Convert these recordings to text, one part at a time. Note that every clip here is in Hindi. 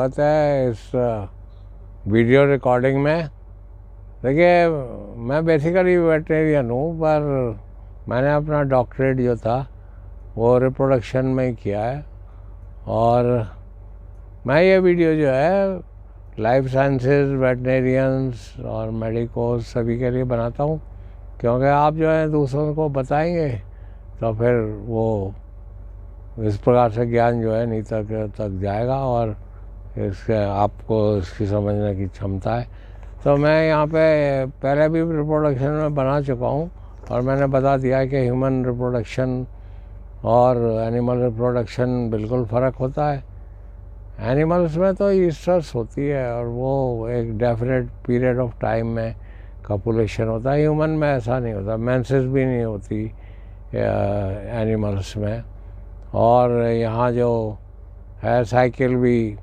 स्वागत है इस वीडियो रिकॉर्डिंग में। देखिए, मैं बेसिकली वेटरिनरियन हूँ, पर मैंने अपना डॉक्टरेट जो था वो रिप्रोडक्शन में ही किया है। और मैं ये वीडियो जो है लाइफ साइंसेस, वेटरिनरियंस और मेडिकोस सभी के लिए बनाता हूँ, क्योंकि आप जो है दूसरों को बताएंगे तो फिर वो इस प्रकार से ज्ञान जो है नीति तक जाएगा और इसके आपको इसकी समझने की क्षमता है। तो मैं यहाँ पे पहले भी रिप्रोडक्शन में बना चुका हूँ और मैंने बता दिया है कि ह्यूमन रिप्रोडक्शन और एनिमल रिप्रोडक्शन बिल्कुल फ़र्क होता है। एनिमल्स में तो ईस्ट्रस होती है और वो एक डेफिनेट पीरियड ऑफ टाइम में कपुलेशन होता है। ह्यूमन में ऐसा नहीं होता, मेंसेस भी नहीं होती एनिमल्स में। और यहाँ जो है साइकिल भी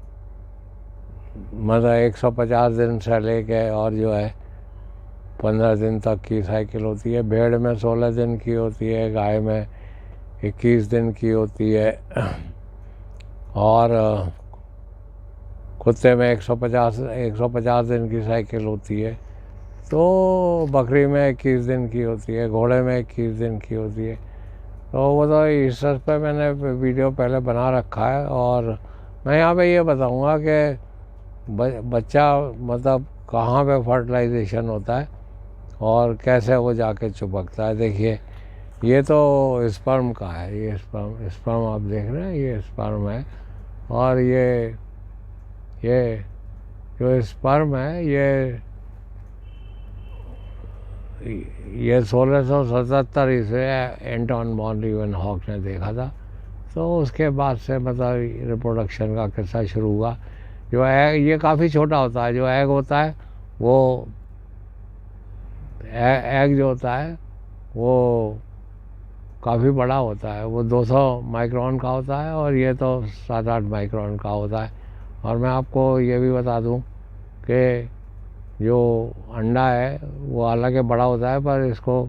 मतलब 150 दिन से लेके और जो है 15 दिन तक की साइकिल होती है। भेड़ में 16 दिन की होती है, गाय में 21 दिन की होती है और कुत्ते में 150 दिन की साइकिल होती है। तो बकरी में 21 दिन की होती है, घोड़े में 21 दिन की होती है। तो वो तो इस पर मैंने वीडियो पहले बना रखा है और मैं यहाँ पे ये बताऊँगा कि बच्चा मतलब कहाँ पे फर्टिलाइजेशन होता है और कैसे वो जाके चिपकता है। देखिए, ये तो स्पर्म का है, ये स्पर्म आप देख रहे हैं, ये स्पर्म है। और ये जो स्पर्म है ये 1677 इसे एंटोन वॉन लीeuwenhoek ने देखा था। तो उसके बाद से मतलब रिप्रोडक्शन का किस्सा शुरू हुआ। जो एग, ये काफ़ी छोटा होता है, जो एग होता है वो एग जो होता है वो काफ़ी बड़ा होता है, वो 200 माइक्रोन का होता है और ये तो 7-8 माइक्रोन का होता है। और मैं आपको ये भी बता दूं कि जो अंडा है वो हालांकि बड़ा होता है, पर इसको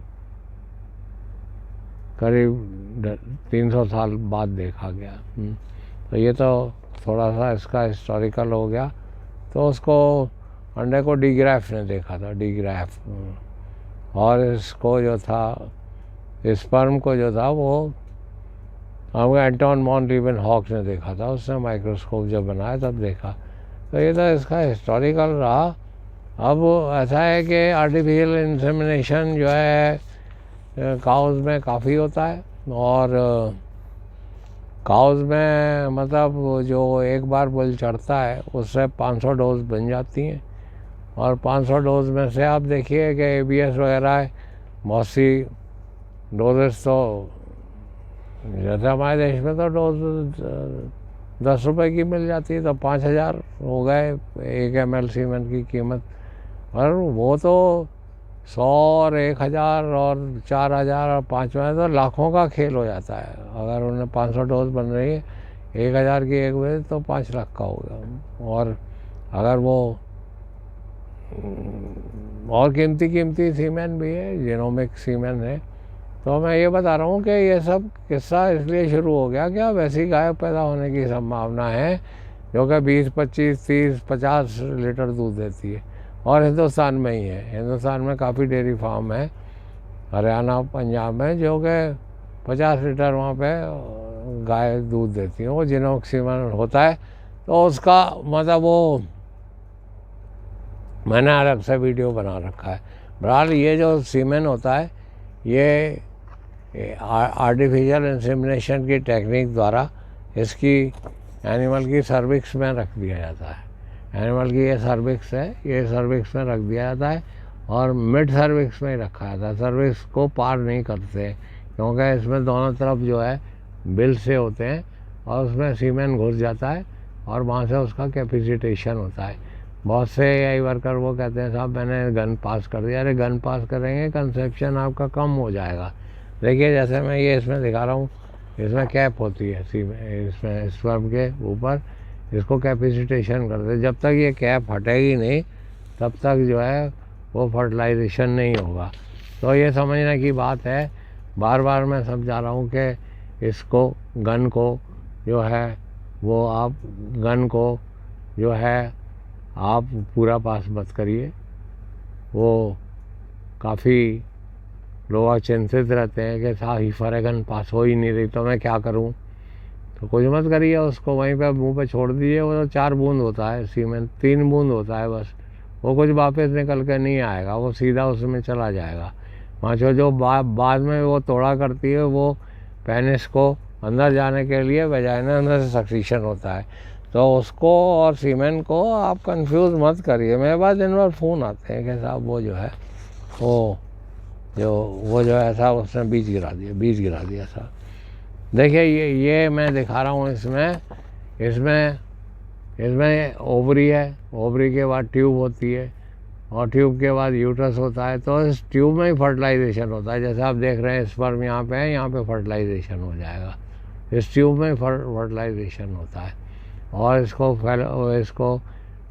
करीब 300 साल बाद देखा गया। तो ये तो थोड़ा सा इसका हिस्टोरिकल हो गया। तो उसको अंडे को डी ग्राफ ने देखा था, डी ग्राफ। और इसको जो था स्पर्म को जो था वो हमको एंटोन वॉन लीeuwenhoek ने देखा था। उसने माइक्रोस्कोप जब बनाया तब देखा। तो ये तो इसका हिस्टोरिकल रहा। अब ऐसा है कि आर्टिफिशियल इंसेमिनेशन जो है काउज में काफ़ी होता है और काउज में मतलब जो एक बार बुल चढ़ता है उससे 500 डोज बन जाती हैं। और 500 डोज में से आप देखिए कि ABS वगैरह है, बहुत सी डोजेस तो जैसे हमारे देश में तो डोज 10 रुपए की मिल जाती है, तो 5000 हो गए 1 ml सीमेंट की कीमत। और वो तो 100 और 1000 और 4000 और 5000 तो लाखों का खेल हो जाता है। अगर उन्हें 500 डोज बन रही है 1000 की एक बजे तो 5 लाख का हो गया। और अगर वो और कीमती सीमेंट भी है, जीनोमिक सीमेंट है। तो मैं ये बता रहा हूँ कि ये सब किस्सा इसलिए शुरू हो गया कि अब ऐसी गाय पैदा होने की संभावना है जो कि 20, 25, 30, 50 लीटर दूध देती है। और हिंदुस्तान में ही है, हिंदुस्तान में काफ़ी डेयरी फार्म है, हरियाणा पंजाब में, जो कि 50 लीटर वहाँ पे गाय दूध देती है। वो जीनोमिक सीमेंट होता है। तो उसका मतलब वो मैंने अलग से वीडियो बना रखा है। बहरहाल ये जो सीमेंट होता है ये आर्टिफिशियल इंसेमिनेशन की टेक्निक द्वारा इसकी एनिमल की सर्विक्स में रख दिया जाता है। एनिमल की ये सर्विक्स है, ये सर्विक्स में रख दिया जाता है और मिड सर्विक्स में ही रखा जाता है। सर्विक्स को पार नहीं करते क्योंकि इसमें दोनों तरफ जो है बिल से होते हैं और उसमें सीमेंट घुस जाता है और वहाँ से उसका कैपेसिटेशन होता है। बहुत से AI वर्कर वो कहते हैं साहब मैंने गन पास कर दिया। अरे गन पास करेंगे कंसेप्शन आपका कम हो जाएगा। देखिए, जैसे मैं ये इसमें दिखा रहा हूँ, इसमें कैप होती है इसमें स्पर्म के ऊपर, इसको कैपेसिटेशन करते। जब तक ये कैप हटेगी नहीं तब तक जो है वो फर्टिलाइजेशन नहीं होगा। तो ये समझने की बात है। बार बार मैं समझा रहा हूँ कि इसको गन को जो है वो आप गन को जो है आप पूरा पास मत करिए। वो काफ़ी लोग चिंतित रहते हैं कि साहब हिफारेगन पास हो ही नहीं रही तो मैं क्या करूं। तो कुछ मत करिए, उसको वहीं पे मुंह पे छोड़ दीजिए। वो तो 4 बूंद होता है सीमेंट, 3 बूंद होता है बस। वो कुछ वापस निकल के नहीं आएगा, वो सीधा उसमें चला जाएगा। पाँचों जो बाद में वो तोड़ा करती है, वो पेनिस को अंदर जाने के लिए वजाइना अंदर से सक्रीशन होता है। तो उसको और सीमेंट को आप कंफ्यूज मत करिए। मेरे पास दिन भर फ़ोन आते हैं कि साहब वो जो है वो जो है साहब उसने बीज गिरा दिया साहब। देखिए ये मैं दिखा रहा हूँ। इसमें ओवरी है, ओवरी के बाद ट्यूब होती है और ट्यूब के बाद यूट्रस होता है। तो इस ट्यूब में ही फर्टिलाइजेशन होता है। जैसे आप देख रहे हैं स्पर्म यहाँ पे है, यहाँ पे फर्टिलाइजेशन हो जाएगा। इस ट्यूब में फर्टिलाइजेशन होता है और इसको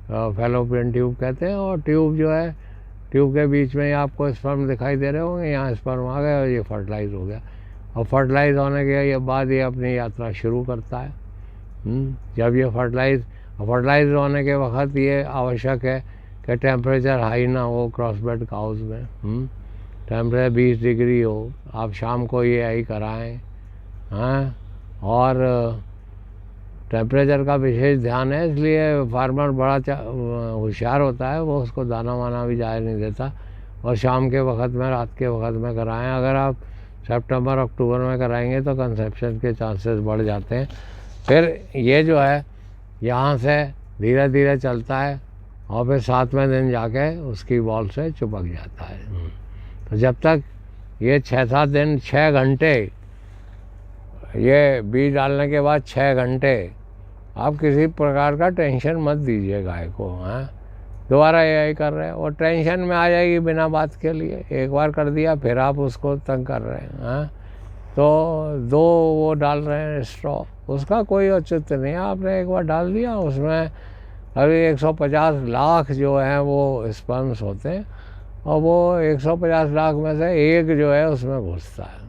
फैलोपियन ट्यूब कहते हैं। और ट्यूब जो है, ट्यूब के बीच में आपको स्पर्म दिखाई दे रहे होंगे, यहाँ स्पर्म आ गया और ये फर्टिलाइज हो गया। और फर्टिलाइज होने के बाद ये अपनी यात्रा शुरू करता है। जब ये फर्टिलाइज होने के वक्त ये आवश्यक है कि टेम्परेचर हाई ना हो क्रॉसबेड काउज में। टेम्परेचर 20 डिग्री हो। आप शाम को ये आई कराएं। हाँ, और टेम्परेचर का विशेष ध्यान है, इसलिए फार्मर बड़ा होशियार होता है, वो उसको दाना वाना भी जाए नहीं देता। और शाम के वक्त में, रात के वक्त में कराएं। अगर आप सितंबर अक्टूबर में कराएंगे तो कंसेप्शन के चांसेस बढ़ जाते हैं। फिर ये जो है यहाँ से धीरे धीरे चलता है और फिर 7वें दिन जाके उसकी बॉल से चिपक जाता है। तो जब तक ये 6-7 दिन, 6 घंटे, ये बीज डालने के बाद 6 घंटे आप किसी प्रकार का टेंशन मत दीजिए गाय को। हाँ, दोबारा यही कर रहे हैं, वो टेंशन में आ जाएगी बिना बात के लिए। एक बार कर दिया फिर आप उसको तंग कर रहे हैं। हाँ, तो 2 वो डाल रहे हैं स्ट्रॉ, उसका कोई औचित्य नहीं है। आपने एक बार डाल दिया, उसमें अभी 150 लाख जो हैं वो स्पर्म्स होते हैं और वो 150 लाख में से एक जो है उसमें घुसता है।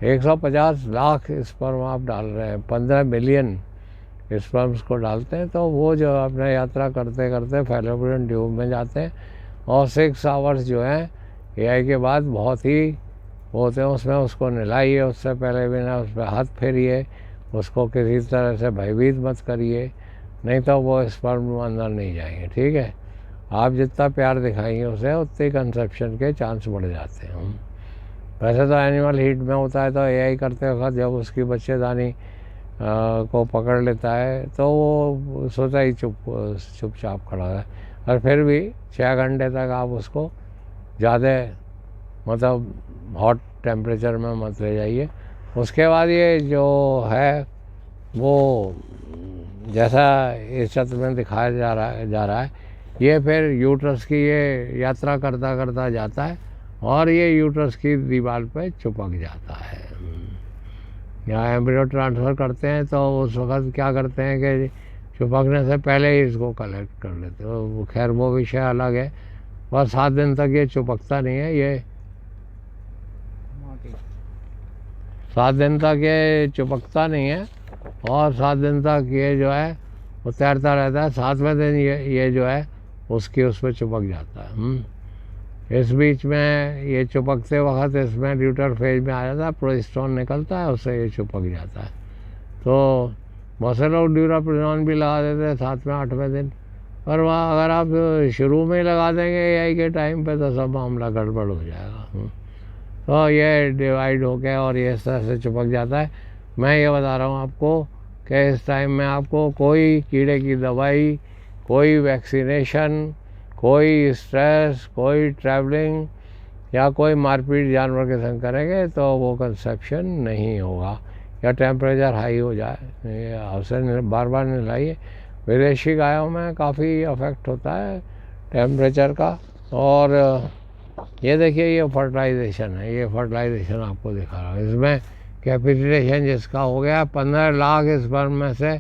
150 लाख स्पर्म आप डाल रहे हैं, 15 मिलियन स्पर्म्स को डालते हैं। तो वो जो अपने यात्रा करते करते फैलोपियन ट्यूब में जाते हैं और 6 आवर्स जो हैं एआई के बाद बहुत ही होते हैं। उसमें उसको नहलाइए, उससे पहले भी ना उस पर हाथ फेरिए, उसको किसी तरह से भयभीत मत करिए, नहीं तो वो स्पर्म अंदर नहीं जाएंगे। ठीक है, आप जितना प्यार दिखाएंगे उसे उतने कंसेप्शन के चांस बढ़ जाते हैं। वैसे तो एनिमल हीट में होता है तो एआई करते वक्त जब उसकी बच्चेदानी को पकड़ लेता है तो वो सोचा ही चुपचाप खड़ा है। और फिर भी 6 घंटे तक आप उसको ज़्यादा मतलब हॉट टेम्परेचर में मत ले जाइए। उसके बाद ये जो है वो जैसा इस चित्र में दिखाया जा रहा है ये फिर यूट्रस की ये यात्रा करता करता जाता है और ये यूट्रस की दीवार पे चिपक जाता है। यहाँ एम्ब्रियो ट्रांसफ़र करते हैं तो उस वक्त क्या करते हैं कि चिपकने से पहले ही इसको कलेक्ट कर लेते हैं। खैर वो विषय अलग है। बस 7 दिन तक ये चिपकता नहीं है, ये 7 दिन तक ये चिपकता नहीं है और 7 दिन तक ये जो है वो तैरता रहता है। 7वें दिन ये जो है उसकी उस पर चिपक जाता है। इस बीच में ये चिपकते वक्त इसमें ल्यूटर फेज में आ जाता है, प्रोजेस्टेरोन निकलता है, उससे ये चिपक जाता है। तो बहुत से लोग ड्यूराप्रिजोन भी लगा देते हैं 7वें 8वें दिन, पर वहाँ अगर आप शुरू में लगा देंगे एआई के टाइम पे तो सब मामला गड़बड़ हो जाएगा। तो ये डिवाइड हो गया और ये इस तरह से चिपक जाता है। मैं ये बता रहा हूँ आपको कि इस टाइम में आपको कोई कीड़े की दवाई, कोई वैक्सीनेशन, कोई स्ट्रेस, कोई ट्रैवलिंग या कोई मारपीट जानवर के संग करेंगे तो वो कंसेप्शन नहीं होगा। या टेम्परेचर हाई हो जाए, ये आपसे बार बार नहलाइए। विदेशी गायों में काफ़ी अफेक्ट होता है टेम्परेचर का। और ये देखिए ये फर्टिलाइजेशन है, ये फर्टिलाइजेशन आपको दिखा रहा हूँ। इसमें कैपिटुलेशन जिसका हो गया 15 लाख स्पर्म में से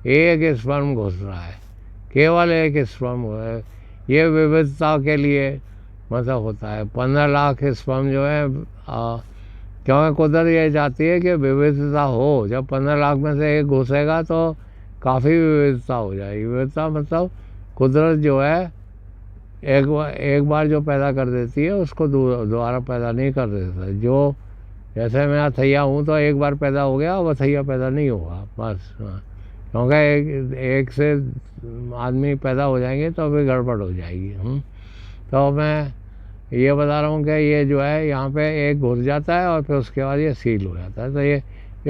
एक स्पर्म घुस रहा है, केवल एक स्पर्म है। ये विविधता के लिए मतलब होता है। 15 लाख स्पर्म जो है क्योंकि कुदरत ये चाहती है कि विविधता हो। जब 15 लाख में से एक घुसेगा तो काफ़ी विविधता हो जाएगी। विविधता मतलब कुदरत जो है एक बार जो पैदा कर देती है उसको दोबारा पैदा नहीं कर देता। जो जैसे मैं अथैया हूँ तो एक बार पैदा हो गया, अब अथैया पैदा नहीं होगा बस। हाँ, क्योंकि एक से आदमी पैदा हो जाएंगे तो फिर गड़बड़ हो जाएगी। तो मैं ये बता रहा हूँ कि ये जो है यहाँ पे एक घुस जाता है और फिर उसके बाद ये सील हो जाता है। तो ये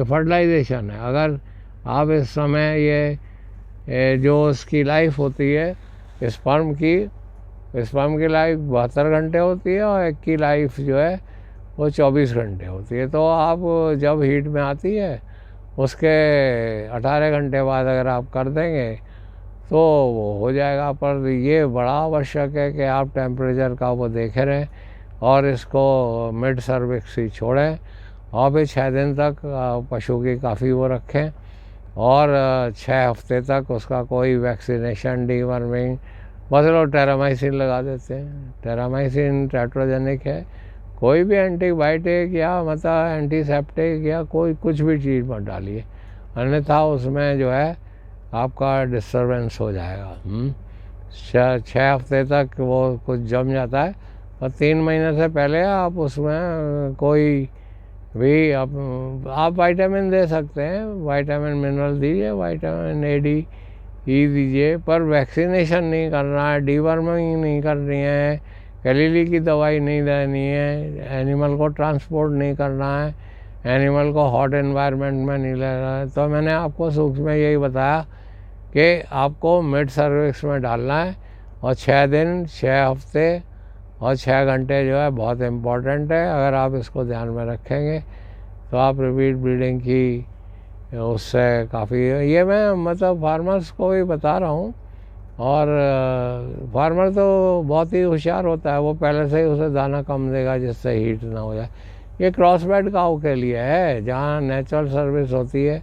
फर्टिलाइजेशन है। अगर आप इस समय ये जो उसकी लाइफ होती है स्पर्म की लाइफ 72 घंटे होती है और एक की लाइफ जो है वो 24 घंटे होती है। तो आप जब हीट में आती है उसके 18 घंटे बाद अगर आप कर देंगे तो वो हो जाएगा। पर ये बड़ा आवश्यक है कि आप टेम्परेचर का वो देखे रहें और इसको मिड सर्विक्स ही छोड़ें और फिर 6 दिन तक पशु की काफ़ी वो रखें और 6 हफ्ते तक उसका कोई वैक्सीनेशन, डीवर्मिंग, मतलब टेरामाइसिन लगा देते हैं। टेरामाइसिन टेट्रोजेनिक है। कोई भी एंटीबायोटिक या मतलब एंटीसेप्टिक या कोई कुछ भी चीज़ मत डालिए, अन्यथा उसमें जो है आपका डिस्टर्बेंस हो जाएगा। 6 हफ्ते तक वो कुछ जम जाता है और 3 महीने से पहले आप उसमें कोई भी आप विटामिन दे सकते हैं, विटामिन मिनरल दीजिए, विटामिन ए डी ई दीजिए, पर वैक्सीनेशन नहीं करना है, डीवर्मिंग नहीं करनी है, कैलिली की दवाई नहीं देनी है, एनिमल को ट्रांसपोर्ट नहीं करना है, एनिमल को हॉट एनवायरनमेंट में नहीं लेना है। तो मैंने आपको सूक्ष्म में यही बताया कि आपको मिड सर्विक्स में डालना है और 6 दिन, 6 हफ्ते और 6 घंटे जो है बहुत इम्पोर्टेंट है। अगर आप इसको ध्यान में रखेंगे तो आप रिपीट ब्रीडिंग की उससे काफ़ी, ये मैं मतलब फार्मर्स को भी बता रहा हूँ। और फार्मर तो बहुत ही होशियार होता है, वो पहले से ही उसे दाना कम देगा जिससे हीट ना हो जाए। ये क्रॉसबेड काऊ के लिए है, जहाँ नेचुरल सर्विस होती है,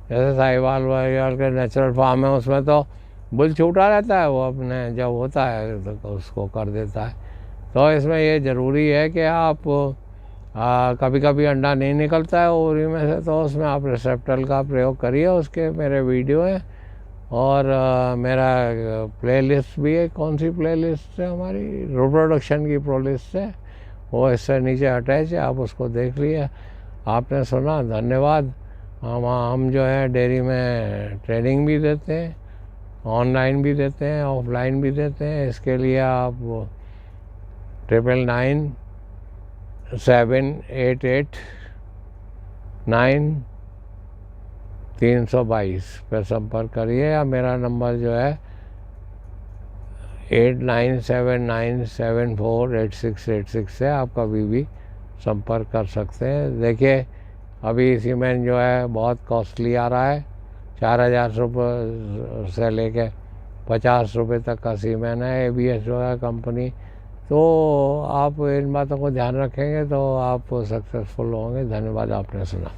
जैसे साहिवाल वगैरह के नेचुरल फार्म है, उसमें तो बुल छूटा रहता है, वो अपने जब होता है तो उसको कर देता है। तो इसमें ये ज़रूरी है कि आप कभी कभी अंडा नहीं निकलता है ओवरी में से, तो उसमें आप रिसेप्टर का प्रयोग करिए। उसके मेरे वीडियो हैं और मेरा प्लेलिस्ट भी है। कौन सी प्लेलिस्ट है? हमारी रिप्रोडक्शन की प्लेलिस्ट है, वो इससे नीचे अटैच है, आप उसको देख लिए। आपने सुना, धन्यवाद। हम जो है डेयरी में ट्रेनिंग भी देते हैं, ऑनलाइन भी देते हैं, ऑफलाइन भी देते हैं। इसके लिए आप 9997889322 पर संपर्क करिए, या मेरा नंबर जो है 8979748686 है। आप कभी भी संपर्क कर सकते हैं। देखिए अभी सीमेंट जो है बहुत कॉस्टली आ रहा है, 4000 रुपये से लेके 50 रुपये तक का सीमेंट है, ABS जो है कंपनी। तो आप इन बातों को ध्यान रखेंगे तो आप सक्सेसफुल होंगे। धन्यवाद, आपने सुना।